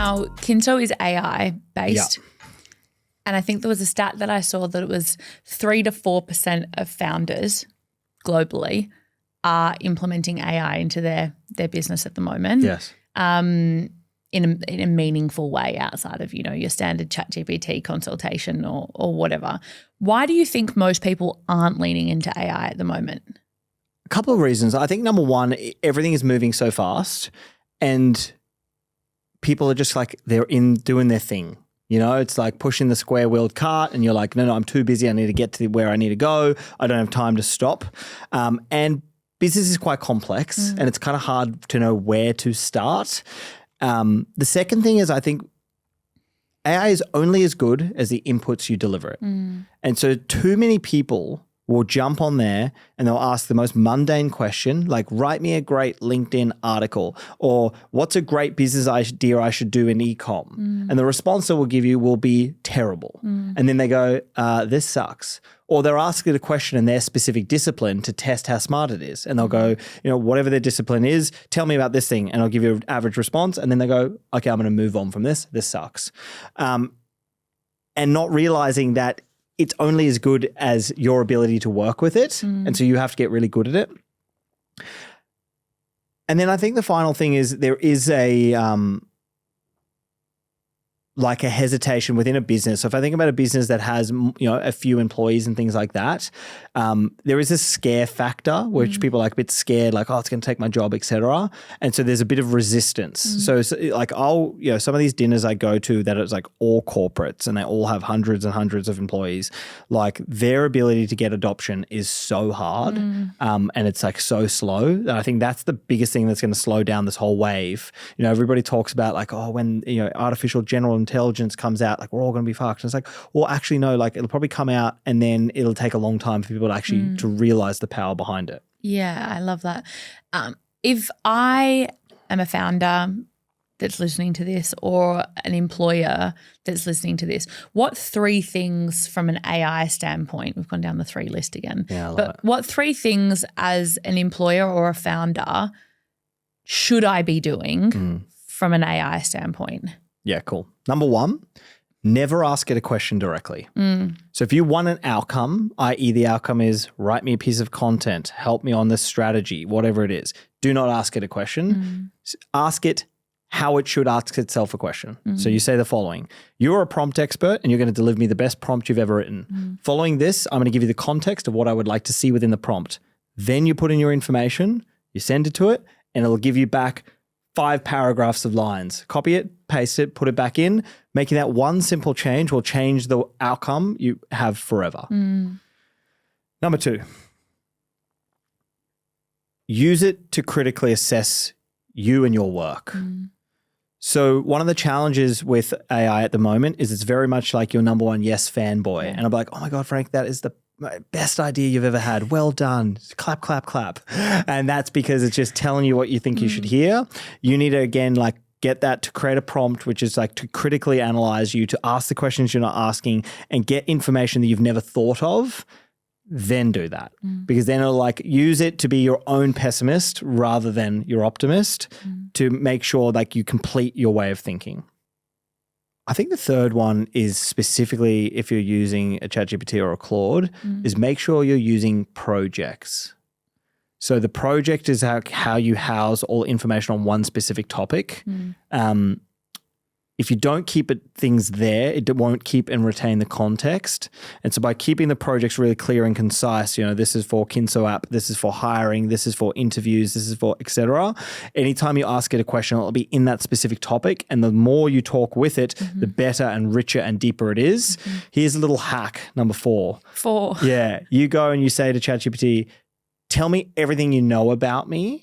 Now, Kinso is AI based. Yep. And I think there was a stat that I saw that it was 3 to 4% of founders globally are implementing AI into their business at the moment. Yes. In a meaningful way outside of, your standard ChatGPT consultation or whatever. Why do you think most people aren't leaning into AI at the moment? A couple of reasons. I think number one, everything is moving so fast and people are just like, they're in doing their thing. It's like pushing the square-wheeled cart and you're like, no, I'm too busy. I need to get to where I need to go. I don't have time to stop. And business is quite complex and it's kind of hard to know where to start. The second thing is I think AI is only as good as the inputs you deliver it. And so too many people will jump on there and they'll ask the most mundane question, like write me a great LinkedIn article or what's a great business idea I should do in e-com? And the response they will give you will be terrible. And then they go, this sucks. Or they're asking a question in their specific discipline to test how smart it is. And they'll go, whatever their discipline is, tell me about this thing and I'll give you an average response. And then they go, okay, I'm going to move on from this. This sucks. And not realizing that it's only as good as your ability to work with it. And so you have to get really good at it. And then I think the final thing is there is a hesitation within a business. So if I think about a business that has, a few employees and things like that, there is a scare factor, which people are like a bit scared, like, oh, it's going to take my job, etc. And so there's a bit of resistance. So like some of these dinners I go to that it's like all corporates and they all have hundreds and hundreds of employees, like their ability to get adoption is so hard and it's like so slow. And I think that's the biggest thing that's going to slow down this whole wave. Everybody talks about like, oh, when, artificial general intelligence comes out, like we're all going to be fucked. And it's like, well, actually, no, like it'll probably come out and then it'll take a long time for people to actually to realize the power behind it. Yeah, I love that. If I am a founder that's listening to this or an employer that's listening to this, what 3 things from an AI standpoint, we've gone down the 3 list again, what 3 things as an employer or a founder should I be doing from an AI standpoint? Yeah, cool. Number 1, never ask it a question directly. So if you want an outcome, i.e. the outcome is write me a piece of content, help me on this strategy, whatever it is, do not ask it a question. Ask it how it should ask itself a question. So you say the following: you're a prompt expert and you're going to deliver me the best prompt you've ever written. Following this, I'm going to give you the context of what I would like to see within the prompt. Then you put in your information, you send it to it, and it'll give you back 5 paragraphs of lines. Copy it, paste it, put it back in. Making that one simple change will change the outcome you have forever. Number 2, use it to critically assess you and your work. So one of the challenges with AI at the moment is it's very much like your number one yes fanboy. And I'm like, oh my God, Frank, that is the best idea you've ever had. Well done. Clap, clap, clap. And that's because it's just telling you what you think you should hear. You need to, again, like get that to create a prompt, which is like to critically analyze you, to ask the questions you're not asking and get information that you've never thought of. Then do that because then it'll like use it to be your own pessimist rather than your optimist to make sure like you complete your way of thinking. I think the third one is specifically if you're using a ChatGPT or a Claude is make sure you're using projects. So the project is how you house all information on one specific topic. If you don't keep things there, it won't keep and retain the context. And so by keeping the projects really clear and concise, this is for Kinso app, this is for hiring, this is for interviews, this is for et cetera. Anytime you ask it a question, it'll be in that specific topic. And the more you talk with it, the better and richer and deeper it is. Here's a little hack, number 4. 4. Yeah. You go and you say to ChatGPT, tell me everything you know about me.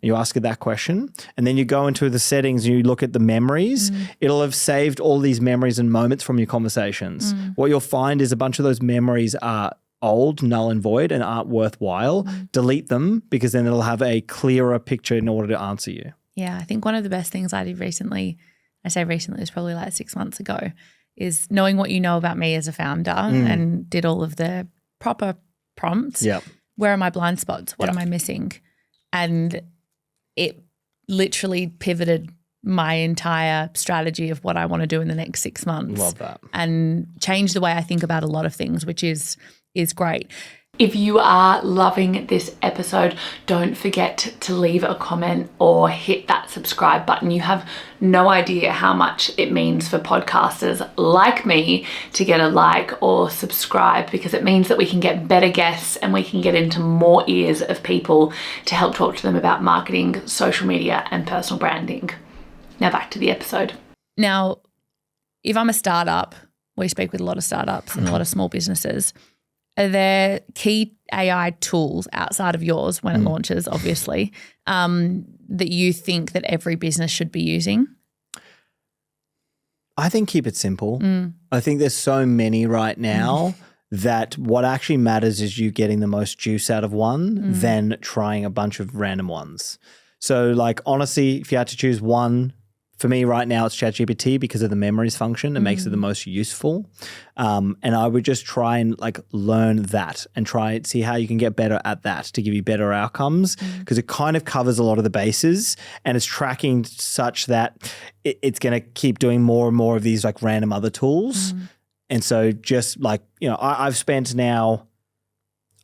You ask it that question. And then you go into the settings and you look at the memories. It'll have saved all these memories and moments from your conversations. What you'll find is a bunch of those memories are old, null and void and aren't worthwhile. Delete them because then it'll have a clearer picture in order to answer you. Yeah, I think one of the best things I did recently, I say recently, it was probably like 6 months ago, is knowing what you know about me as a founder and did all of the proper prompts. Where are my blind spots? What am I missing? And it literally pivoted my entire strategy of what I want to do in the next 6 months. Love that. And change the way I think about a lot of things, which is great. If you are loving this episode, don't forget to leave a comment or hit that subscribe button. You have no idea how much it means for podcasters like me to get a like or subscribe, because it means that we can get better guests and we can get into more ears of people to help talk to them about marketing, social media, and personal branding. Now back to the episode. Now, if I'm a startup, we speak with a lot of startups and a lot of small businesses. Are there key AI tools outside of yours when it launches, obviously, that you think that every business should be using? I think keep it simple. I think there's so many right now that what actually matters is you getting the most juice out of one than trying a bunch of random ones. So like honestly, if you had to choose one, for me right now it's ChatGPT because of the memories function. It makes it the most useful. And I would just try and like learn that and try and see how you can get better at that to give you better outcomes, because it kind of covers a lot of the bases and it's tracking such that it's going to keep doing more and more of these like random other tools. And so just like, you know, I've spent now,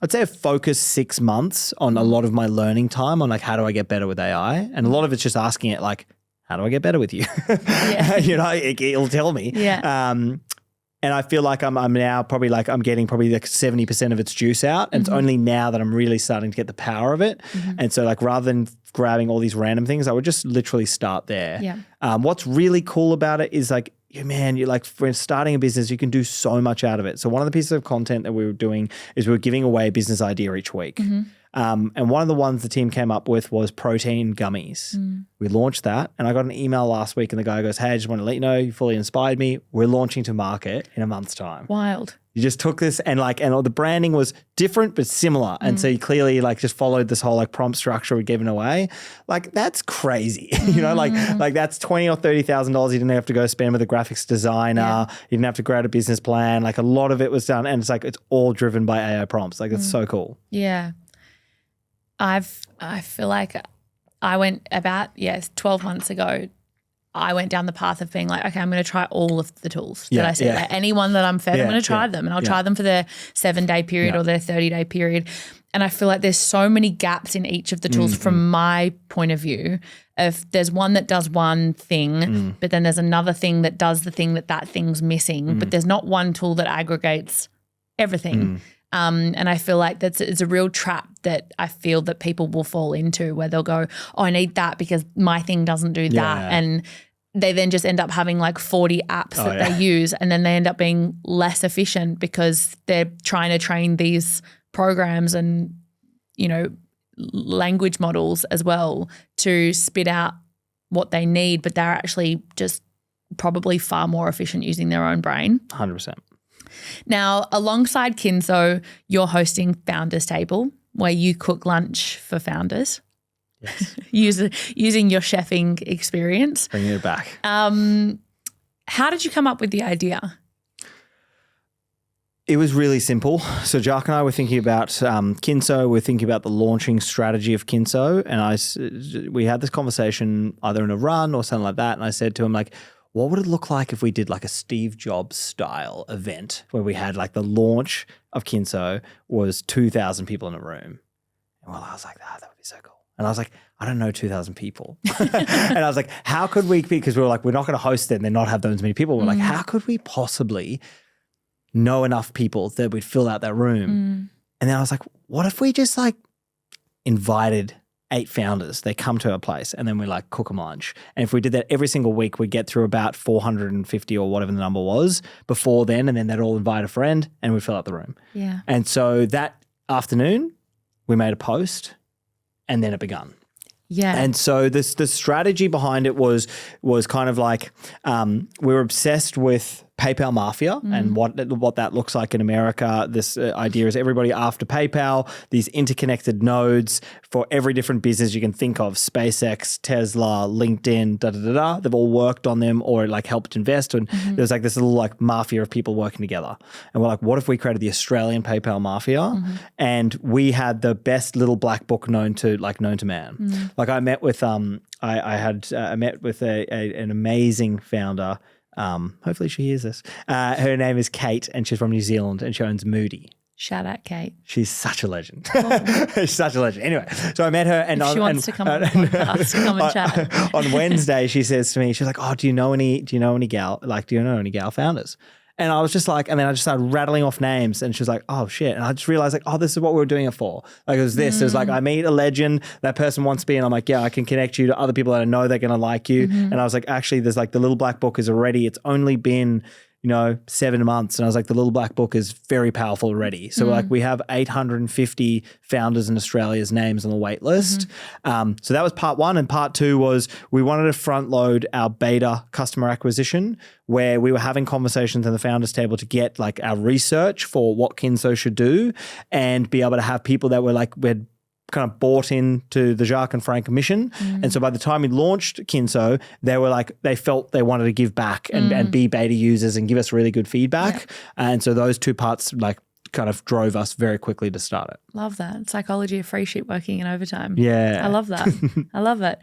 I'd say I've focused 6 months on a lot of my learning time on like, how do I get better with AI? And a lot of it's just asking it like, how do I get better with you? You know, it'll tell me. And I feel like I'm now probably like I'm getting probably like 70% of its juice out. And it's only now that I'm really starting to get the power of it. And so like rather than grabbing all these random things, I would just literally start there. What's really cool about it is like, man, you're like, for starting a business, you can do so much out of it. So one of the pieces of content that we were doing is we were giving away a business idea each week. And one of the ones the team came up with was protein gummies. We launched that and I got an email last week and the guy goes, hey, I just want to let you know you fully inspired me. We're launching to market in a month's time. Wild. You just took this and like, and the branding was different but similar. And so you clearly like just followed this whole like prompt structure we'd given away. Like that's crazy. You know, like that's $20,000 or $30,000 you didn't have to go spend with a graphics designer. You didn't have to create a business plan. Like a lot of it was done and it's like, it's all driven by AI prompts. Like it's so cool. Yeah. I feel like I went about, 12 months ago, I went down the path of being like, okay, I'm going to try all of the tools that I see. Like anyone that I'm fed, I'm going to try them and I'll try them for their 7-day period or their 30-day period. And I feel like there's so many gaps in each of the tools from my point of view. If there's one that does one thing, but then there's another thing that does the thing that thing's missing, but there's not one tool that aggregates everything. And I feel like it's a real trap that I feel that people will fall into where they'll go, oh, I need that because my thing doesn't do that. And they then just end up having like 40 apps that they use and then they end up being less efficient because they're trying to train these programs and, you know, language models as well to spit out what they need, but they're actually just probably far more efficient using their own brain. 100%. Now, alongside Kinso, you're hosting Founders Table, where you cook lunch for founders. Yes. using your chefing experience. Bringing it back. How did you come up with the idea? It was really simple. So Jack and I were thinking about Kinso. We're thinking about the launching strategy of Kinso. And we had this conversation either in a run or something like that. And I said to him like, what would it look like if we did like a Steve Jobs style event where we had like the launch of Kinso was 2,000 people in a room? And well, I was like, that would be so cool. And I was like, I don't know 2,000 people. And I was like, how could we, because we were like, we're not going to host it and then not have those many people. We're like, how could we possibly know enough people that we'd fill out that room? And then I was like, what if we just like invited 8 founders, they come to our place and then we like cook them lunch. And if we did that every single week, we'd get through about 450 or whatever the number was before then. And then they'd all invite a friend and we'd fill out the room. Yeah. And so that afternoon we made a post and then it begun. Yeah. And so the strategy behind it was kind of like we were obsessed with PayPal mafia and what that looks like in America. This idea is everybody after PayPal, these interconnected nodes for every different business you can think of, SpaceX, Tesla, LinkedIn, they've all worked on them or like helped invest. And there's like this little like mafia of people working together. And we're like, what if we created the Australian PayPal mafia and we had the best little black book known to man. Like I met with I met with an amazing founder. Hopefully she hears this. Her name is Kate and she's from New Zealand and she owns Moody. Shout out, Kate. She's such a legend. She's such a legend. Anyway, so I met her and if she wants to come on the podcast, come and chat. On Wednesday, she says to me, she's like, "Oh, do you know any gal founders?" And I was just like, and then I just started rattling off names and she was like, "Oh shit." And I just realized like, oh, this is what we were doing it for. Like it was this. It was like, I meet a legend, that person wants to be, and I'm like, yeah, I can connect you to other people that I know they're going to like you. And I was like, actually, there's like the little black book is already, it's only been, 7 months. And I was like, the little black book is very powerful already. So like we have 850 founders in Australia's names on the wait list. So that was part one. And part two was we wanted to front load our beta customer acquisition where we were having conversations in the founders table to get like our research for what Kinso should do and be able to have people that were like, we'd kind of bought into the Jacques and Frank mission. And so by the time we launched Kinso, they were like, they felt they wanted to give back and be beta users and give us really good feedback. And so those two parts like kind of drove us very quickly to start it. Love that. Psychology of free sheet working in overtime. Yeah. I love that. I love it.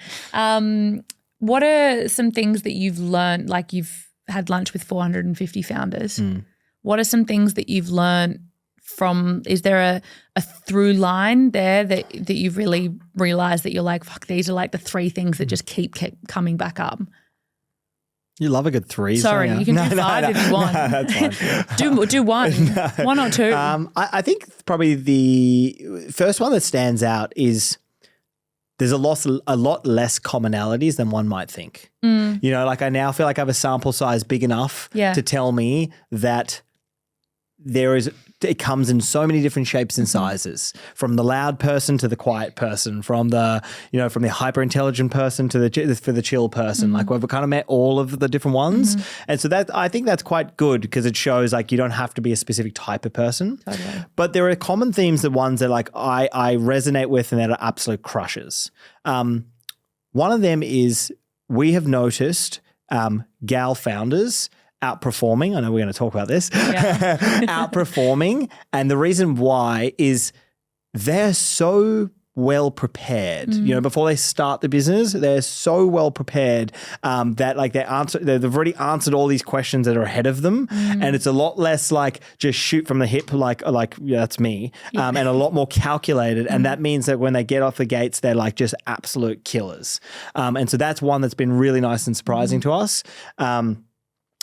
What are some things that you've learned, like you've had lunch with 450 founders. What are some things that you've learned from, is there a through line there that you've really realized that you're like, fuck, these are like the three things that just keep coming back up? You love a good three. Sorry, you can do five if you want. No, that's fine. do one. One or two. I think probably the first one that stands out is there's a lot less commonalities than one might think. Like I now feel like I have a sample size big enough to tell me that it comes in so many different shapes and sizes, from the loud person to the quiet person, from the hyper intelligent person to the chill person. Like we've kind of met all of the different ones. And so that, I think that's quite good because it shows like you don't have to be a specific type of person. Totally. But there are common themes, the ones that like I resonate with and that are absolute crushes. One of them is we have noticed gal founders outperforming. I know we're going to talk about this. Yeah. Outperforming. And the reason why is they're so well prepared. Before they start the business, they're so well prepared that like they've already answered all these questions that are ahead of them. And it's a lot less like just shoot from the hip, like yeah, that's me, and a lot more calculated. And that means that when they get off the gates, they're like just absolute killers. And so that's one that's been really nice and surprising to us.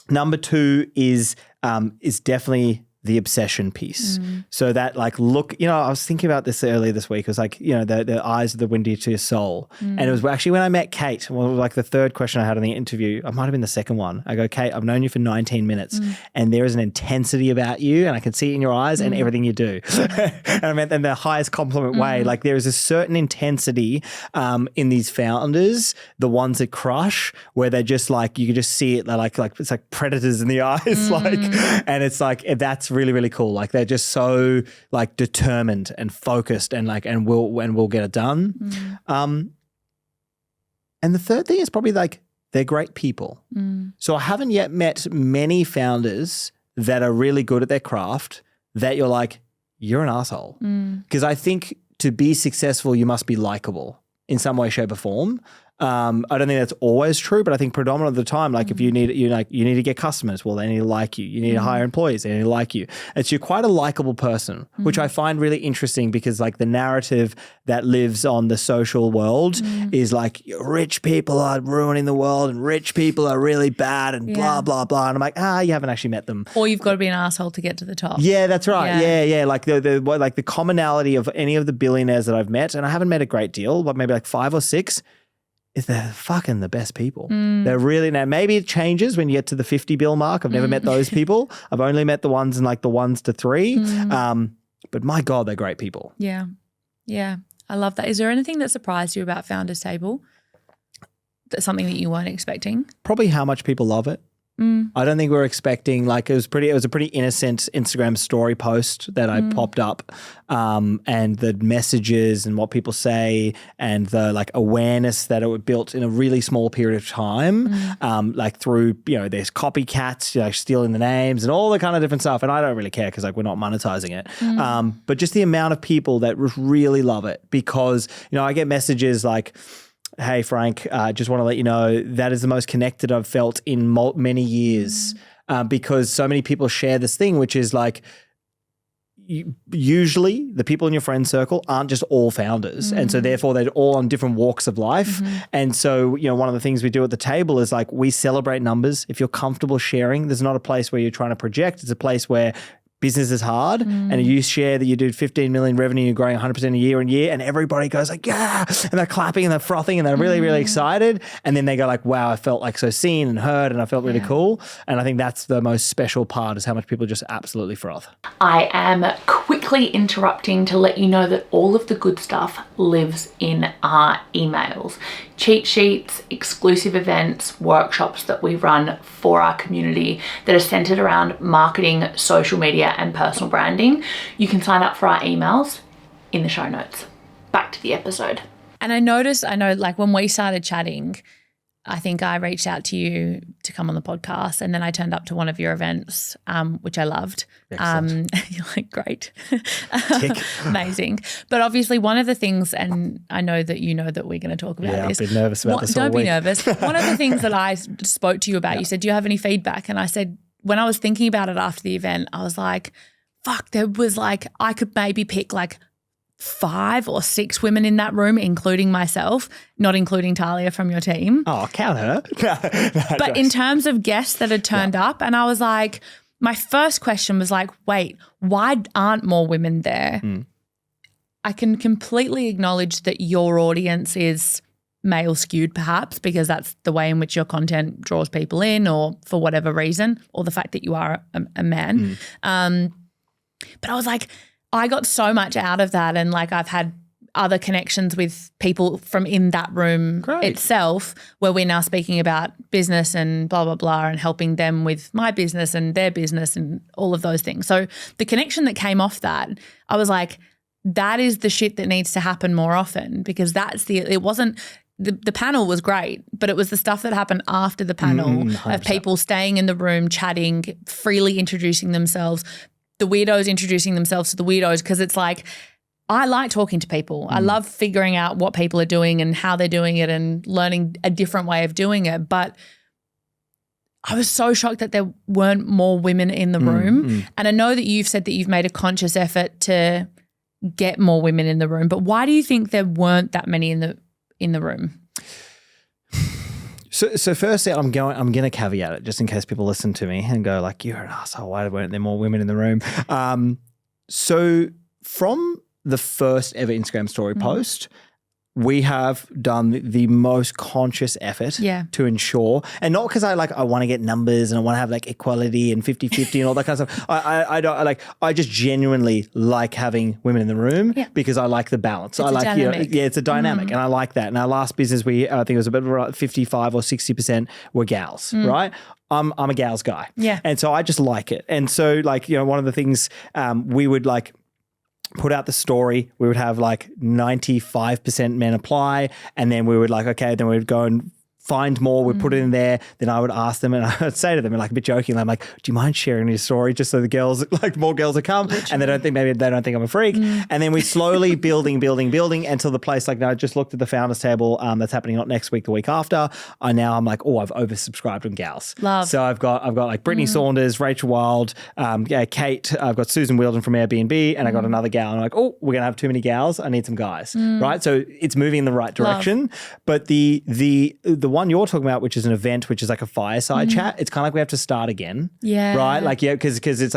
Number two is definitely the obsession piece. So that like, look, I was thinking about this earlier this week. It was like, the eyes of the window to your soul. And it was actually when I met Kate, like the third question I had in the interview, I might've been the second one. I go, Kate, I've known you for 19 minutes and there is an intensity about you and I can see it in your eyes and everything you do. And I meant in the highest compliment way, like there is a certain intensity in these founders, the ones that crush, where they just like, you can just see it. They're like it's like predators in the eyes, and it's like, that's really, really cool. Like they're just so like determined and focused and like, and we'll get it done. And the third thing is probably like, they're great people. So I haven't yet met many founders that are really good at their craft that you're like, you're an asshole. Because I think to be successful, you must be likable in some way, shape or form. I don't think that's always true, but I think predominant of the time, like if you need to get customers, well, they need to like you. You need to hire employees, they need to like you. And so you're quite a likable person, which I find really interesting because like the narrative that lives on the social world is like rich people are ruining the world and rich people are really bad and blah, blah, blah. And I'm like, you haven't actually met them. Or you've got to be an asshole to get to the top. Yeah, that's right. Yeah. Like the commonality of any of the billionaires that I've met, and I haven't met a great deal, but maybe like 5 or 6, is they're fucking the best people. They're really, now maybe it changes when you get to the 50 bill mark. I've never met those people. I've only met the ones in like the 1 to 3. But my God, they're great people. Yeah. Yeah. I love that. Is there anything that surprised you about Founders Table? That's something that you weren't expecting? Probably how much people love it. I don't think we were expecting, like it was a pretty innocent Instagram story post that I popped up, and the messages and what people say and the like awareness that it built in a really small period of time, like through, there's copycats, stealing the names and all the kind of different stuff. And I don't really care because like we're not monetizing it. But just the amount of people that really love it, because, I get messages like, hey, Frank, just want to let you know that is the most connected I've felt in many years, because so many people share this thing, which is like usually the people in your friend circle aren't just all founders. And so therefore they're all on different walks of life. And so, one of the things we do at the table is like we celebrate numbers. If you're comfortable sharing, there's not a place where you're trying to project. It's a place where business is hard, and you share that you do 15 million revenue, you're growing 100% a year on year, and everybody goes like, yeah, and they're clapping and they're frothing and they're really, really excited. And then they go like, wow, I felt like so seen and heard and I felt really cool. And I think that's the most special part, is how much people just absolutely froth. I am quickly interrupting to let you know that all of the good stuff lives in our emails. Cheat sheets, exclusive events, workshops that we run for our community that are centered around marketing, social media, and personal branding. You can sign up for our emails in the show notes. Back to the episode. And I know like when we started chatting, I think I reached out to you to come on the podcast, and then I turned up to one of your events, which I loved. You're like, great. Amazing. But obviously one of the things, and I know that you know that we're going to talk about this. I've been nervous about this all Don't week. be nervous. One of the things that I spoke to you about, you said, do you have any feedback? And I said, when I was thinking about it after the event, I was like, fuck, there was like, I could maybe pick like 5 or 6 women in that room, including myself, not including Talia from your team. Oh, count her. But in terms of guests that had turned up, and I was like, my first question was like, wait, why aren't more women there? I can completely acknowledge that your audience is male skewed perhaps, because that's the way in which your content draws people in, or for whatever reason, or the fact that you are a man. But I was like, I got so much out of that, and like I've had other connections with people from in that room itself, where we're now speaking about business and blah, blah, blah, and helping them with my business and their business and all of those things. So the connection that came off that, I was like, that is the shit that needs to happen more often, because it wasn't, the panel was great, but it was the stuff that happened after the panel of people staying in the room, chatting, freely introducing themselves, the weirdos introducing themselves to the weirdos, because it's like, I like talking to people. I love figuring out what people are doing and how they're doing it and learning a different way of doing it. But I was so shocked that there weren't more women in the room. And I know that you've said that you've made a conscious effort to get more women in the room, but why do you think there weren't that many in the room? So firstly, I'm going to caveat it just in case people listen to me and go like, you're an asshole. Why weren't there more women in the room? So from the first ever Instagram story post, we have done the most conscious effort to ensure, and not because I want to get numbers and I want to have like equality and 50-50 and all that kind of stuff. I don't I just genuinely like having women in the room because I like the balance. It's it's a dynamic and I like that. In our last business, I think it was about 55 or 60% were gals, right? I'm a gals guy. Yeah. And so I just like it. And so one of the things we would put out the story, we would have 95% men apply, and then we would then we would go and find more, we'd put it in there, then I would ask them and I would say to them a bit jokingly, I'm like, do you mind sharing your story just so the girls, more girls will come and they don't think I'm a freak. And then we slowly building until the place, I just looked at the founders table that's happening not next week, the week after. I'm I've oversubscribed on gals. Love. So I've got Brittany Saunders, Rachel Wild, Kate, I've got Susan Wheeldon from Airbnb, and I got another gal. And I'm we're going to have too many gals. I need some guys, right? So it's moving in the right direction. Love. But the one you're talking about, which is an event, which is like a fireside chat, it's kind of we have to start again. Yeah. Right? Because it's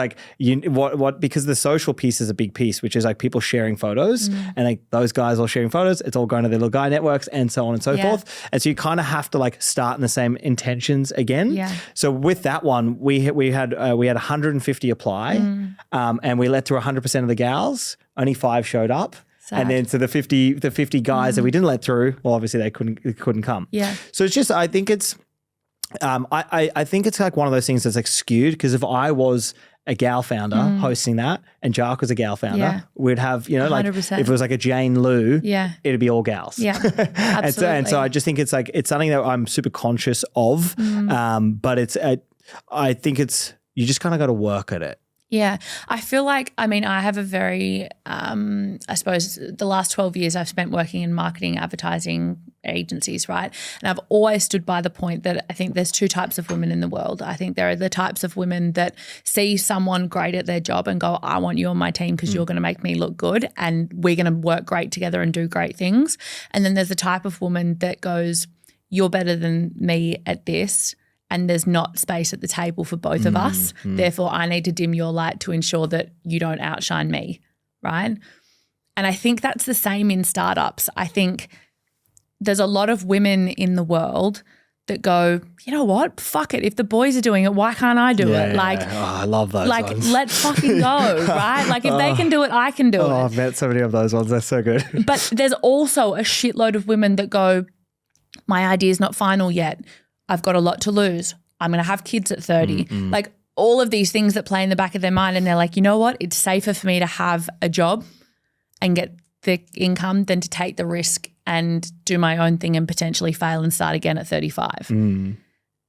because the social piece is a big piece, which is people sharing photos and those guys all sharing photos, it's all going to their little guy networks and so on and so forth. And so you kind of have to start in the same intentions again. Yeah. So with that one, we had 150 apply and we let through 100% of the gals, only 5 showed up. Sad. And then so the 50 guys that we didn't let through, well, obviously they couldn't come. Yeah. So it's just, I think it's I think it's like one of those things that's like skewed, because if I was a gal founder hosting that and Jark was a gal founder, we'd have, you know, like 100%. if it was like a Jane Lou, Yeah. it'd be all gals. Yeah, absolutely. and so I just think it's like, it's something that I'm super conscious of, but it's, I think it's, you just kind of got to work at it. Yeah. I feel like, I mean, I have a very, I suppose the last 12 years I've spent working in marketing, advertising agencies, right? And I've always stood by the point that I think there's two types of women in the world. I think there are the types of women that see someone great at their job and go, I want you on my team because you're going to make me look good and we're going to work great together and do great things. And then there's the type of woman that goes, you're better than me at this, and there's not space at the table for both of us. Therefore, I need to dim your light to ensure that you don't outshine me, right? And I think that's the same in startups. I think there's a lot of women in the world that go, you know what, fuck it. If the boys are doing it, why can't I do it? Like, I love those like ones. let's fucking go, right? Like if they can do it, I can do it. I've met so many of those ones. They're so good. But there's also a shitload of women that go, my idea's not final yet. I've got a lot to lose. I'm going to have kids at 30. Like all of these things that play in the back of their mind, and they're like, you know what? It's safer for me to have a job and get the income than to take the risk and do my own thing and potentially fail and start again at 35.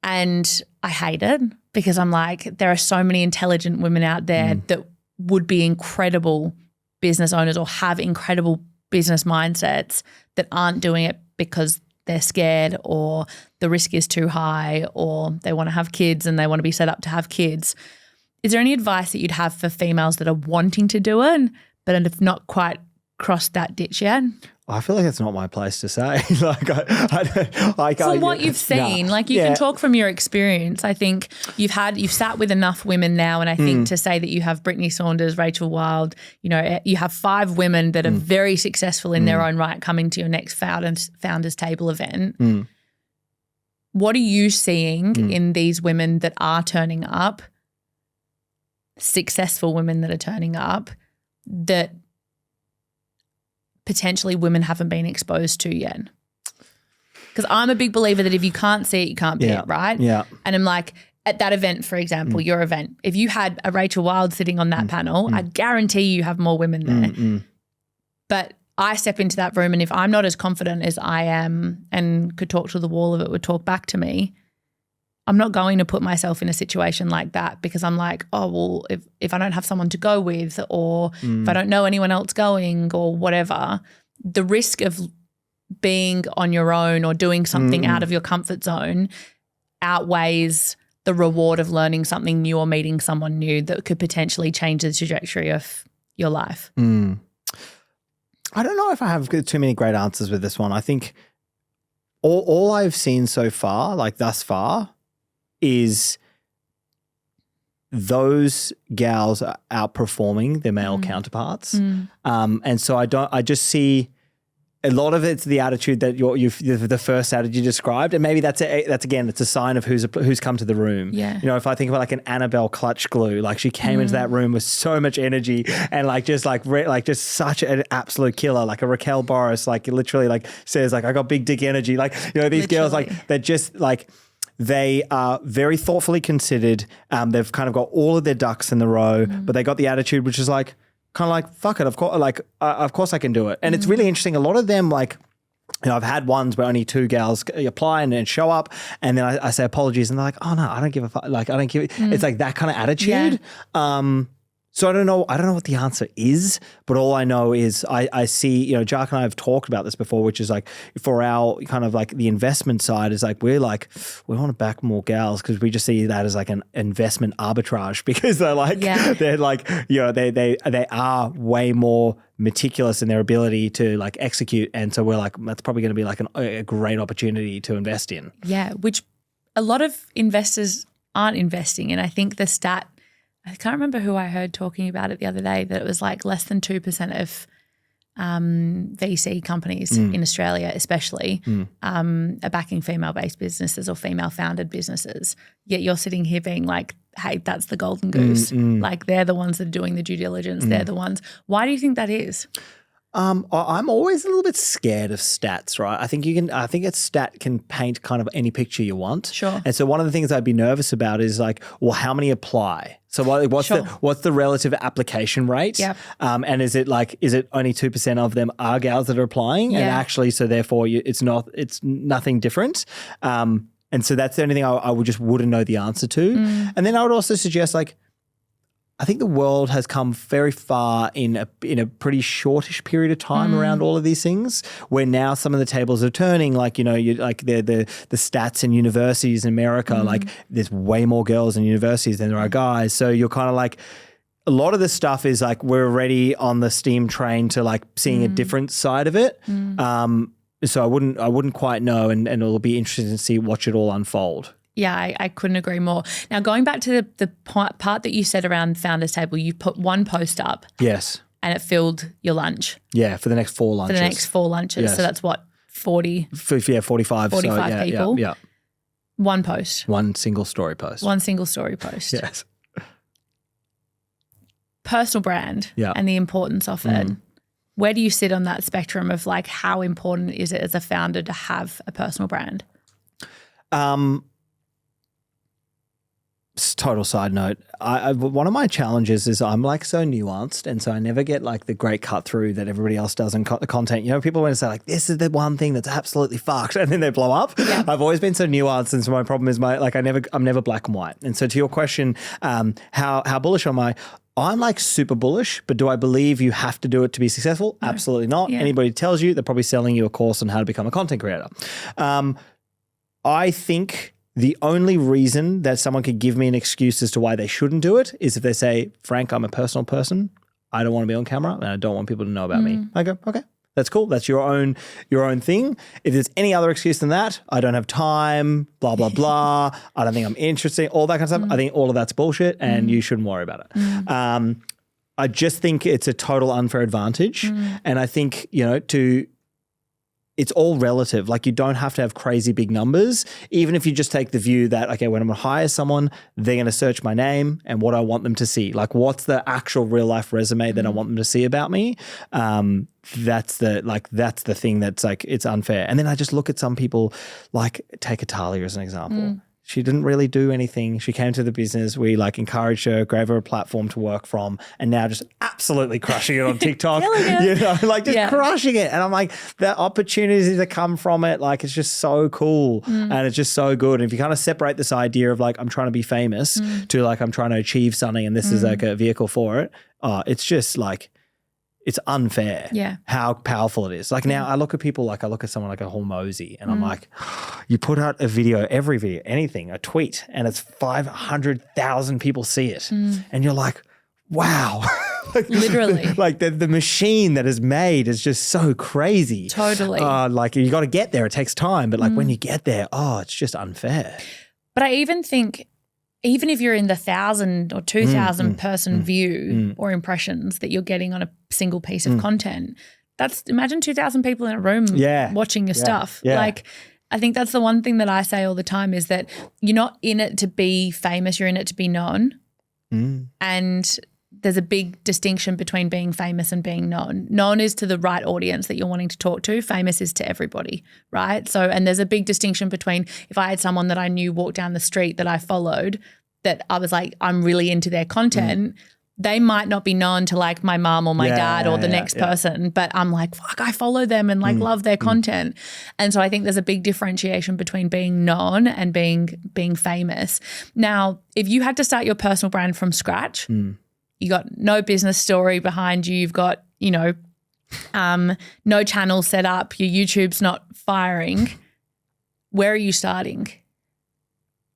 And I hate it because I'm like, there are so many intelligent women out there that would be incredible business owners or have incredible business mindsets that aren't doing it because they're scared or the risk is too high or they want to have kids and they want to be set up to have kids. Is there any advice that you'd have for females that are wanting to do it but have not quite crossed that ditch yet? I feel like it's not my place to say. From what you've seen, like you can talk from your experience. I think you've sat with enough women now, and I think to say that you have Brittany Saunders, Rachel Wild, you know, you have 5 women that are very successful in their own right coming to your next Founders Table event. What are you seeing in these women that are turning up, successful women that are turning up, that potentially women haven't been exposed to yet? Because I'm a big believer that if you can't see it, you can't be it, right? Yeah. And I'm like, at that event, for example, your event, if you had a Rachel Wild sitting on that panel, I guarantee you have more women there. But I step into that room, and if I'm not as confident as I am and could talk to the wall of it would talk back to me, I'm not going to put myself in a situation like that because I'm like, oh, well, if I don't have someone to go with or if I don't know anyone else going or whatever, the risk of being on your own or doing something out of your comfort zone outweighs the reward of learning something new or meeting someone new that could potentially change the trajectory of your life. I don't know if I have too many great answers with this one. I think all I've seen so far, like thus far, is those gals are outperforming their male counterparts. And so I just see a lot of it's the attitude that the first attitude you described. And maybe that's again, it's a sign of who's come to the room. Yeah. You know, if I think about like an Annabelle Clutch Glue, like she came into that room with so much energy and just such an absolute killer, like a Raquel Boris, like literally like says like, I got big dick energy. Like, you know, these girls, like they're just like, they are very thoughtfully considered. They've kind of got all of their ducks in the row, but they got the attitude, which is like, kind of like, fuck it, of course I can do it. And it's really interesting. A lot of them, like, you know, I've had ones where only 2 gals apply and then show up, and then I say apologies, and they're like, oh no, I don't give a fuck. Like, I don't give it. It's like that kind of attitude. Yeah. So I don't know what the answer is, but all I know is I see, you know, Jack and I have talked about this before, which is like for our kind of like the investment side is like, we want to back more gals because we just see that as like an investment arbitrage because they're like, they're like, you know, they are way more meticulous in their ability to like execute. And so we're like, that's probably going to be like a great opportunity to invest in. Yeah. Which a lot of investors aren't investing in. I think the stat, I can't remember who I heard talking about it the other day, that it was like less than 2% of VC companies in Australia especially are backing female-based businesses or female-founded businesses. Yet you're sitting here being like, hey, that's the golden goose. Like they're the ones that are doing the due diligence. They're the ones. Why do you think that is? I'm always a little bit scared of stats, right? I think a stat can paint kind of any picture you want. Sure. And so one of the things I'd be nervous about is like, well, how many apply? So what's the relative application rate? Yep. And is it only 2% of them are gals that are applying? Yeah. And actually, so therefore it's nothing different. And so that's the only thing I wouldn't know the answer to. And then I would also suggest like, I think the world has come very far in a pretty shortish period of time around all of these things, where now some of the tables are turning. Like, like the stats in universities in America, like there's way more girls in universities than there are guys. So you're kind of like, a lot of the stuff is like we're already on the steam train to like seeing a different side of it. So I wouldn't quite know, and it'll be interesting to see watch it all unfold. Yeah, I couldn't agree more. Now, going back to the part that you said around Founders Table, you put one post up. Yes. And it filled your lunch. Yeah, for the next 4 lunches. Yes. So that's what, 40? 45. 45 people. Yeah. One post. One single story post. Yes. Personal brand and the importance of it. Where do you sit on that spectrum of like how important is it as a founder to have a personal brand? Total side note. One of my challenges is I'm like so nuanced, and so I never get like the great cut through that everybody else does in content. People want to say like, this is the one thing that's absolutely fucked, and then they blow up. Yeah. I've always been so nuanced, and so my problem is I'm never black and white. And so to your question, how bullish am I? I'm like super bullish, but do I believe you have to do it to be successful? No. Absolutely not. Yeah. Anybody tells you, they're probably selling you a course on how to become a content creator. I think the only reason that someone could give me an excuse as to why they shouldn't do it is if they say, Frank, I'm a personal person. I don't want to be on camera and I don't want people to know about me. I go, okay, that's cool. That's your own thing. If there's any other excuse than that, I don't have time, blah, blah, blah. I don't think I'm interesting, all that kind of stuff. I think all of that's bullshit and you shouldn't worry about it. I just think it's a total unfair advantage. And I think, it's all relative. Like you don't have to have crazy big numbers. Even if you just take the view that, okay, when I'm going to hire someone, they're going to search my name and what I want them to see. Like what's the actual real life resume that I want them to see about me? That's the thing that's like, it's unfair. And then I just look at some people, like take Atalia as an example. She didn't really do anything. She came to the business. We like encouraged her, gave her a platform to work from, and now just absolutely crushing it on TikTok. Crushing it. And I'm like, the opportunities that come from it, like it's just so cool and it's just so good. And if you kind of separate this idea of like I'm trying to be famous to like I'm trying to achieve something and this is like a vehicle for it, it's just like it's unfair how powerful it is. Like now I look at people like I look at someone like a Hormozy and I'm like, you put out a video, every video, anything, a tweet, and it's 500,000 people see it. And you're like, wow. Literally. Like the machine that is made is just so crazy. Totally. Like you got to get there. It takes time. But like when you get there, it's just unfair. But I even think even if you're in the 1,000 or 2,000 person view or impressions that you're getting on a single piece of content, imagine 2,000 people in a room watching your stuff. Yeah. Like I think that's the one thing that I say all the time is that you're not in it to be famous, you're in it to be known. And there's a big distinction between being famous and being known. Known is to the right audience that you're wanting to talk to. Famous is to everybody, right? So, and there's a big distinction between if I had someone that I knew walk down the street that I followed, that I was like, I'm really into their content, they might not be known to like my mom or my dad or the next person, but I'm like, fuck, I follow them and like love their content. And so I think there's a big differentiation between being known and being famous. Now, if you had to start your personal brand from scratch, you got no business story behind you. You've got, no channel set up. Your YouTube's not firing. Where are you starting?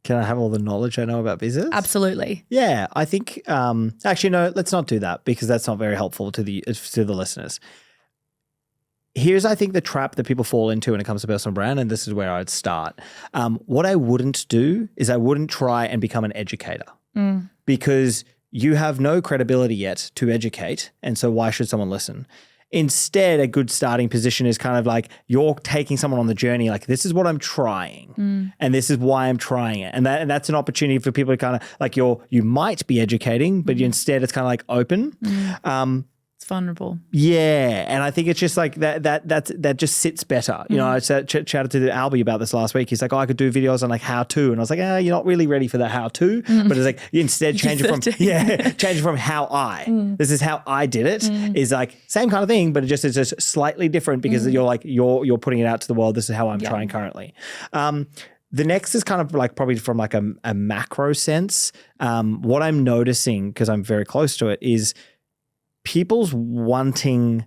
Can I have all the knowledge I know about business? Absolutely. Yeah, I think actually no, let's not do that because that's not very helpful to the listeners. Here's, I think, the trap that people fall into when it comes to personal brand, and this is where I'd start. What I wouldn't do is I wouldn't try and become an educator because you have no credibility yet to educate, and so why should someone listen? Instead, a good starting position is kind of like you're taking someone on the journey, like this is what I'm trying and this is why I'm trying it. And that's an opportunity for people to kind of like you might be educating, but instead it's kind of like open. It's vulnerable. Yeah, and I think it's just like that just sits better. You know, I chatted to Albie about this last week. He's like, I could do videos on like how to, and I was like, you're not really ready for the how to, but it's like you instead change it from how I. This is how I did it. Is like same kind of thing, but it's just slightly different because you're putting it out to the world. This is how I'm trying currently. The next is kind of like probably from like a macro sense. What I'm noticing, because I'm very close to it, is people's wanting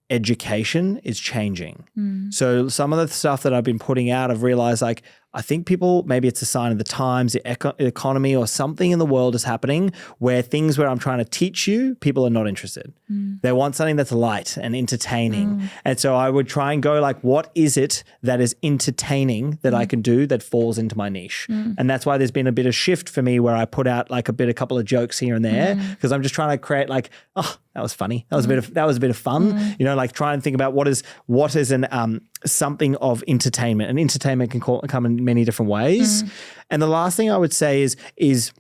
education is changing. So some of the stuff that I've been putting out, I've realized like, I think people, maybe it's a sign of the times, the economy or something in the world is happening where things where I'm trying to teach you, people are not interested. They want something that's light and entertaining. And so I would try and go like, what is it that is entertaining that I can do that falls into my niche? And that's why there's been a bit of shift for me where I put out like a couple of jokes here and there because I'm just trying to create like, oh, that was funny. That was a bit of fun. You know, like try and think about what is an something of entertainment. And entertainment can come in many different ways. And the last thing I would say is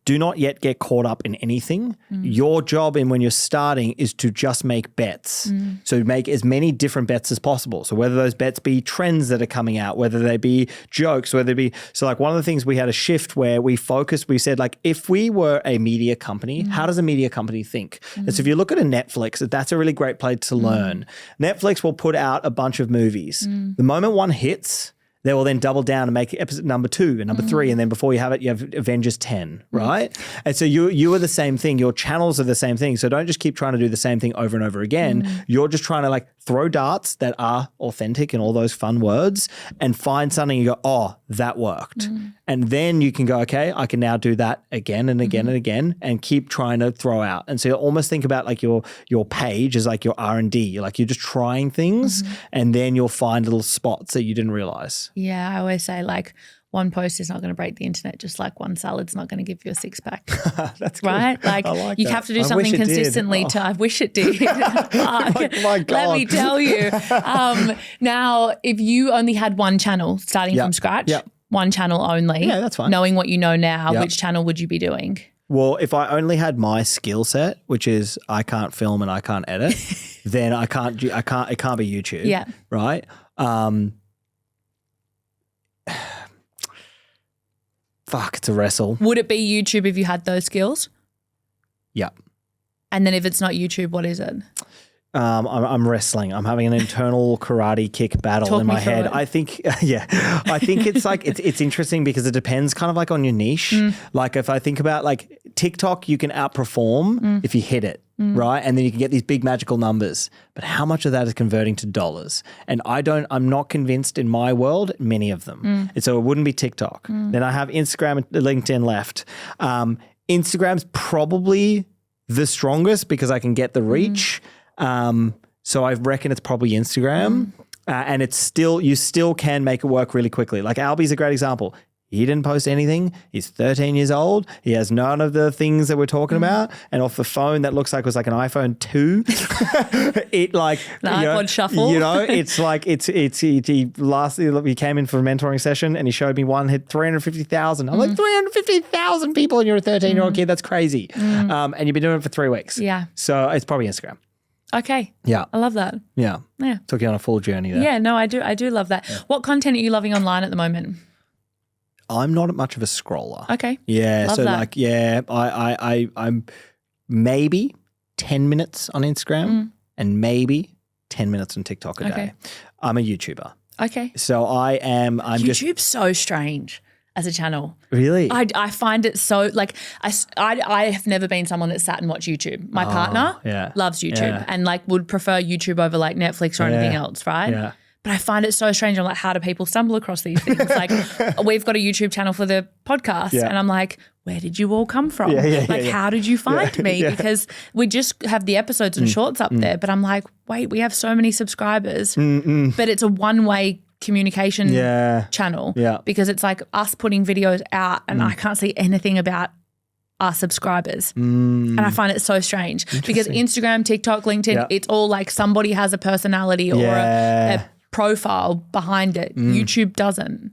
do not yet get caught up in anything. Your job when you're starting is to just make bets. So make as many different bets as possible. So whether those bets be trends that are coming out, whether they be jokes, whether they be, so like one of the things we had a shift where we said like, if we were a media company, how does a media company think? And so if you look at a Netflix, that's a really great place to learn. Netflix will put out a bunch of movies. The moment one hits, they will then double down and make episode number 2 and number 3. And then before you have it, you have Avengers 10, right? And so you are the same thing. Your channels are the same thing. So don't just keep trying to do the same thing over and over again. You're just trying to like throw darts that are authentic and all those fun words and find something you go, oh, that worked. And then you can go, okay, I can now do that again and again and again and keep trying to throw out. And so you almost think about like your page as like your R&D. You're just trying things and then you'll find little spots that you didn't realize. Yeah, I always say like one post is not going to break the internet, just like one salad's not going to give you a six pack. That's good. Right? Like you have to do something consistently I wish it did. My God. Let me tell you. Now, if you only had one channel starting from scratch, one channel only, that's fine. Knowing what you know now, which channel would you be doing? Well, if I only had my skill set, which is I can't film and I can't edit, then it can't be YouTube. Yeah. Right? Fuck, it's a wrestle. Would it be YouTube if you had those skills? Yeah. And then if it's not YouTube, what is it? I'm wrestling. I'm having an internal karate kick battle in my head. I think, I think it's like, it's interesting because it depends kind of like on your niche. Like if I think about like TikTok, you can outperform if you hit it. Right. And then you can get these big magical numbers, but how much of that is converting to dollars? And I'm not convinced in my world, many of them. And so it wouldn't be TikTok. Then I have Instagram and LinkedIn left. Instagram's probably the strongest because I can get the reach. So I reckon it's probably Instagram. And you still can make it work really quickly. Like Albie's a great example. He didn't post anything. He's 13 years old. He has none of the things that we're talking about. And off the phone that looks like it was like an iPhone 2. It like the iPod Shuffle. You know, it's like he came in for a mentoring session and he showed me one hit 350,000. I'm like 350,000 people and you're a 13-year-old kid. That's crazy. And you've been doing it for 3 weeks. Yeah. So it's probably Instagram. Okay. Yeah. I love that. Yeah. Yeah. Took you on a full journey there. Yeah, no, I do love that. Yeah. What content are you loving online at the moment? I'm not much of a scroller. Okay. Yeah. Love so that. like, yeah, I'm maybe 10 minutes on Instagram and maybe 10 minutes on TikTok a day. I'm a YouTuber. Okay. So YouTube's so strange as a channel. Really? I find it so like, I have never been someone that sat and watched YouTube. My partner loves YouTube and like would prefer YouTube over like Netflix or anything else, right? Yeah. But I find it so strange. I'm like, how do people stumble across these things? Like, we've got a YouTube channel for the podcast, and I'm like, where did you all come from? How did you find me? Because we just have the episodes and shorts up there, but I'm like, wait, we have so many subscribers, but it's a one-way communication channel because it's like us putting videos out and I can't see anything about our subscribers. And I find it so strange because Instagram, TikTok, LinkedIn, it's all like somebody has a personality or a profile behind it. YouTube doesn't.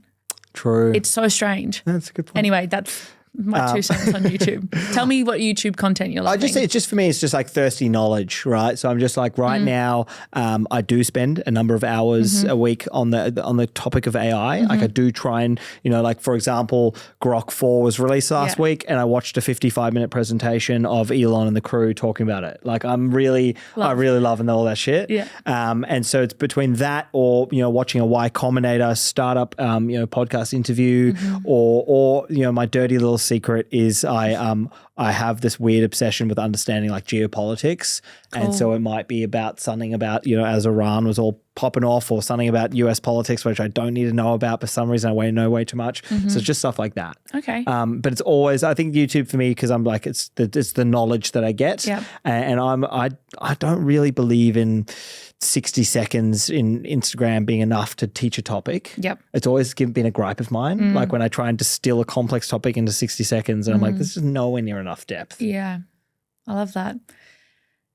True. It's so strange. That's a good point. Anyway, that's My 2 cents on YouTube. Tell me what YouTube content you're loving. It's just for me, it's just like thirsty knowledge, right? So I'm just like right now, I do spend a number of hours a week on the topic of AI. Like I do try and, like for example, Grok 4 was released last week and I watched a 55-minute presentation of Elon and the crew talking about it. Like I really loving all that shit. Yeah. And so it's between that or, watching a Y Combinator startup, podcast interview or my dirty little secret is I have this weird obsession with understanding like geopolitics. Cool. And so it might be about something about, as Iran was all popping off or something about US politics, which I don't need to know about. For some reason, I know way too much. So it's just stuff like that. Okay. But it's always, I think YouTube for me, because I'm like, it's the knowledge that I get. Yep. And I don't really believe in 60 seconds in Instagram being enough to teach a topic. Yep. It's always been a gripe of mine. Like when I try and distill a complex topic into 60 seconds and I'm like, this is nowhere near enough depth. Yeah. I love that.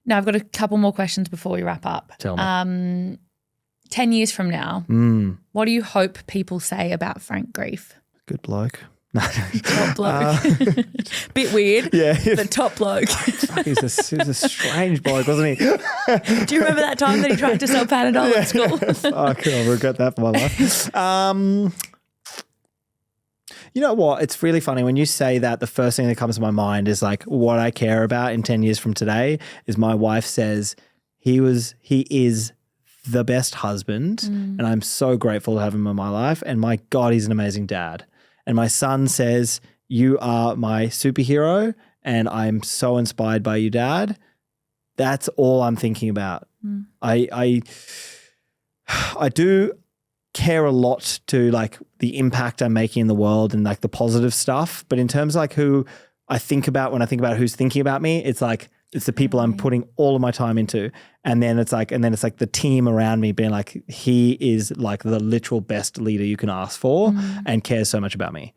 Now I've got a couple more questions before we wrap up. Tell me. 10 years from now, what do you hope people say about Frank Greeff? Good bloke. Top bloke. Bit weird, but top bloke. He's a strange bloke, wasn't he? Do you remember that time that he tried to sell Panadol at school? Fuck, I'll regret that for my life. You know what? It's really funny when you say that. The first thing that comes to my mind is like what I care about in 10 years from today is my wife says he is the best husband and I'm so grateful to have him in my life and my God, he's an amazing dad. And my son says, you are my superhero and I'm so inspired by you, Dad. That's all I'm thinking about. I do care a lot to like the impact I'm making in the world and like the positive stuff. But in terms of like who I think about when I think about who's thinking about me, it's like it's the people I'm putting all of my time into. And then it's like the team around me being like, he is like the literal best leader you can ask for and cares so much about me.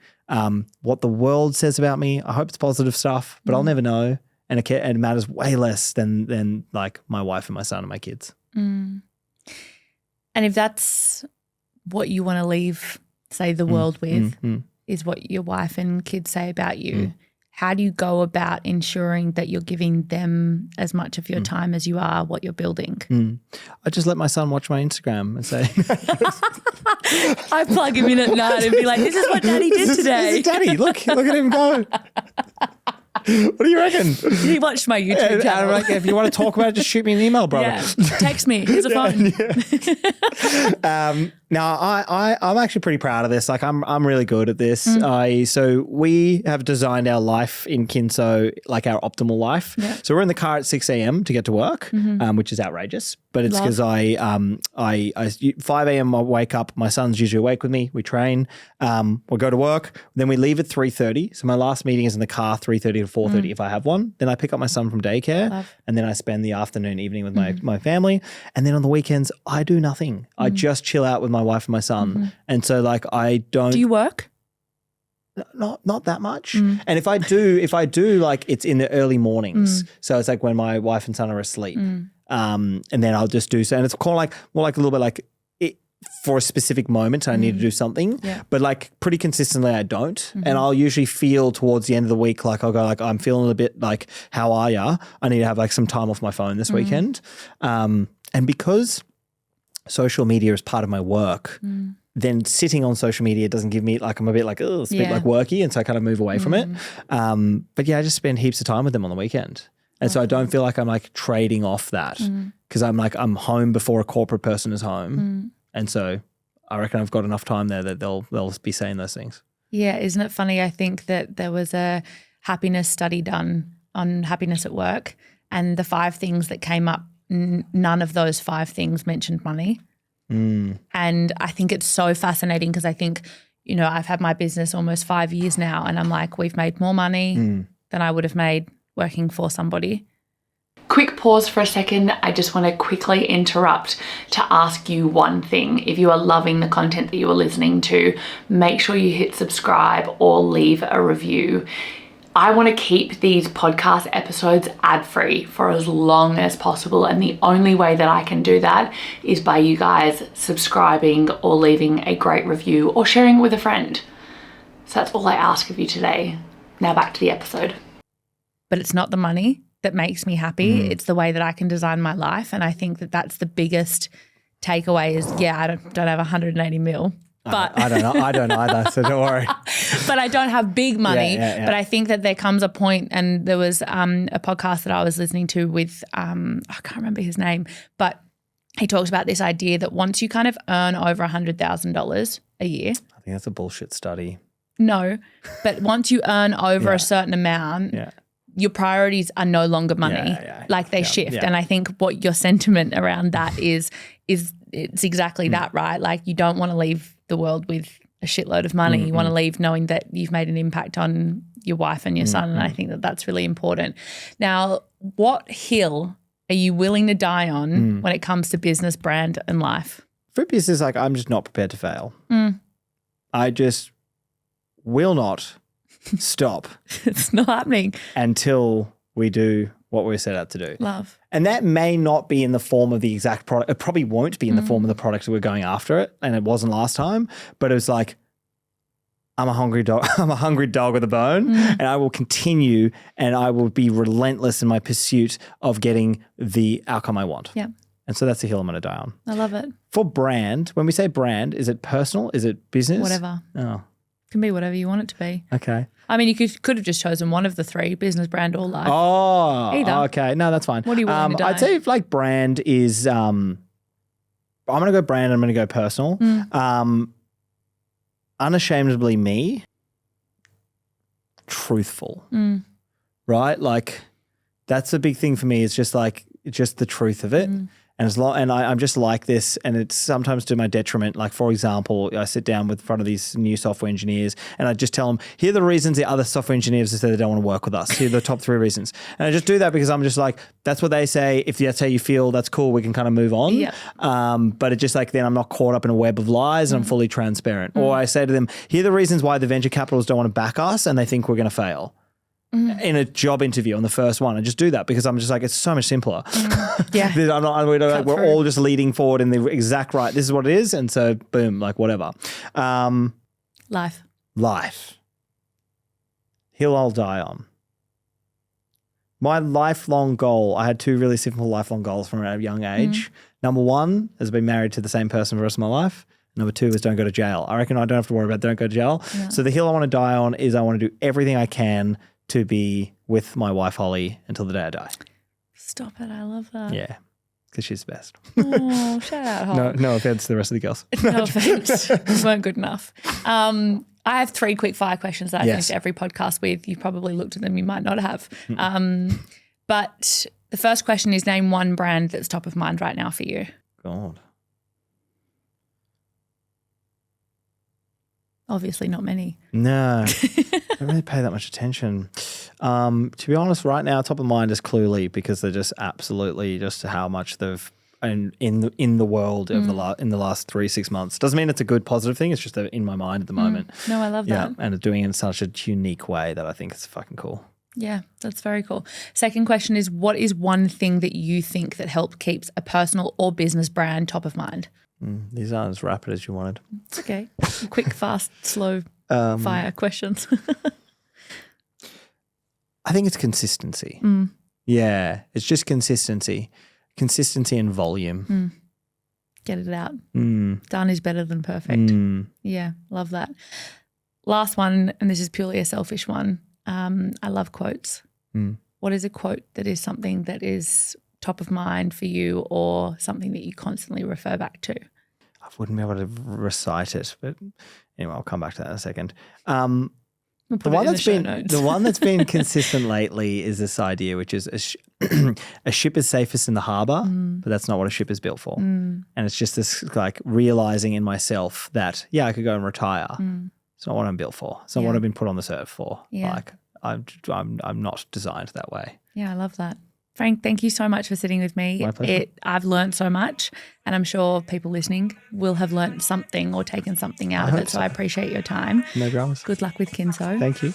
What the world says about me, I hope it's positive stuff, but I'll never know. And it matters way less than like my wife and my son and my kids. And if that's what you want to leave, say, the world with, is what your wife and kids say about you, how do you go about ensuring that you're giving them as much of your time as you are what you're building? I just let my son watch my Instagram and say, I plug him in at night and be like, this is what Daddy did today. This is Daddy, look at him go. What do you reckon? He watched my YouTube channel. Like, if you want to talk about it, just shoot me an email, brother. Yeah. Text me. Here's a phone. Now, I'm actually pretty proud of this. Like, I'm really good at this. So we have designed our life in Kinso, like our optimal life. Yeah. So we're in the car at 6 a.m. to get to work, which is outrageous. But it's because I 5 a.m. I wake up. My son's usually awake with me. We train. We'll go to work. Then we leave at 3:30. So my last meeting is in the car, 3:30 to 4:30 if I have one. Then I pick up my son from daycare, and then I spend the afternoon, evening with my family. And then on the weekends, I do nothing. I just chill out with my wife and my son. And so like I don't. Do you work? Not that much. And if I do, like it's in the early mornings. So it's like when my wife and son are asleep. And then I'll just do so. And it's kind of like more like a little bit like it, for a specific moment I need to do something. Yeah. But like pretty consistently I don't. And I'll usually feel towards the end of the week like I'll go like I'm feeling a bit like how are ya? I need to have like some time off my phone this weekend. And because social media is part of my work, then sitting on social media doesn't give me like I'm a bit like, oh, it's a bit like worky, and so I kind of move away from it. But yeah, I just spend heaps of time with them on the weekend. And so I don't feel like I'm like trading off that because I'm home before a corporate person is home. And so I reckon I've got enough time there that they'll be saying those things. Yeah, isn't it funny? I think that there was a happiness study done on happiness at work, and the 5 things that came up, none of those 5 things mentioned money. And I think it's so fascinating because I think, you know, I've had my business almost 5 years now, and I'm like, we've made more money than I would have made working for somebody. Quick pause for a second. I just want to quickly interrupt to ask you one thing. If you are loving the content that you are listening to, make sure you hit subscribe or leave a review. I want to keep these podcast episodes ad-free for as long as possible, and the only way that I can do that is by you guys subscribing or leaving a great review or sharing it with a friend. So that's all I ask of you today. Now back to the episode. But it's not the money that makes me happy. It's the way that I can design my life. And I think that that's the biggest takeaway is, I don't have 180 mil. But I don't know. I don't either, so don't worry. But I don't have big money. Yeah. But I think that there comes a point, and there was a podcast that I was listening to with, I can't remember his name, but he talks about this idea that once you kind of earn over $100,000 a year. I think that's a bullshit study. No, but once you earn over a certain amount, your priorities are no longer money. Like they shift. And I think what your sentiment around that is it's exactly that, right? Like you don't want to leave the world with a shitload of money. You want to leave knowing that you've made an impact on your wife and your son. And I think that that's really important. Now, what hill are you willing to die on when it comes to business, brand and life? For business, like I'm just not prepared to fail. I just will not stop. It's not happening. Until we do what we set out to do. Love. And that may not be in the form of the exact product. It probably won't be in the form of the product that we're going after it. And it wasn't last time. But it was like, I'm a hungry dog. I'm a hungry dog with a bone. And I will continue and I will be relentless in my pursuit of getting the outcome I want. Yeah. And so that's the hill I'm going to die on. I love it. For brand, when we say brand, is it personal? Is it business? Whatever. Oh, Can be whatever you want it to be. okay. I mean, you could have just chosen one of the three, business, brand or life. Oh, Either. okay. No, that's fine. What do you want me to I'd die? say if like brand is, I'm going to go brand, I'm going to go personal. Unashamedly me, truthful, right? Like that's a big thing for me. It's just like, just the truth of it. And as long, and I'm just like this, and it's sometimes to my detriment. Like for example, I sit down with front of these new software engineers, and I just tell them, here are the reasons the other software engineers have said they don't want to work with us. Here are the top 3 reasons, and I just do that because I'm just like, that's what they say. If that's how you feel, that's cool. We can kind of move on. Yeah. But it's just like then I'm not caught up in a web of lies, and I'm fully transparent. Or I say to them, here are the reasons why the venture capitalists don't want to back us, and they think we're going to fail. In a job interview on the first one. I just do that because I'm just like, it's so much simpler. Yeah. We're all just leading forward in the exact right. This is what it is. And so boom, like whatever. Life. Hill I'll die on. My lifelong goal, I had 2 really simple lifelong goals from a young age. Number 1 is be married to the same person for the rest of my life. Number 2 is don't go to jail. I reckon I don't have to worry about don't go to jail. Yeah. So the hill I want to die on is I want to do everything I can to be with my wife, Holly, until the day I die. Stop it. I love that. Yeah, because she's the best. Oh, shout out, Holly. No offense to the rest of the girls. No offense. You weren't good enough. I have 3 quick fire questions that I finish every podcast with. You've probably looked at them. You might not have. But the first question is, name one brand that's top of mind right now for you. God. Obviously not many. No, I don't really pay that much attention. To be honest, right now, top of mind is Cluely because they're just absolutely just how much they've in the world of in the last 3-6 months. Doesn't mean it's a good positive thing. It's just in my mind at the moment. No, I love that. Yeah, and doing it in such a unique way that I think it's fucking cool. Yeah, that's very cool. Second question is, what is one thing that you think that helps keeps a personal or business brand top of mind? These aren't as rapid as you wanted. It's okay. Quick, fast, slow fire questions. I think it's consistency. Yeah, it's just consistency. Consistency and volume. Get it out. Done is better than perfect. Yeah, love that. Last one, and this is purely a selfish one. I love quotes. What is a quote that is something that is top of mind for you or something that you constantly refer back to? I wouldn't be able to recite it, but anyway, I'll come back to that in a second. The one that's been consistent lately is this idea, which is a ship is safest in the harbor, but that's not what a ship is built for. And it's just this like realizing in myself that I could go and retire. It's not what I'm built for. It's not what I've been put on this earth for. Yeah. Like I'm not designed that way. Yeah, I love that. Frank, thank you so much for sitting with me. My pleasure. I've learned so much, and I'm sure people listening will have learned something or taken something out of it. So I appreciate your time. No dramas. Good luck with Kinso. Thank you.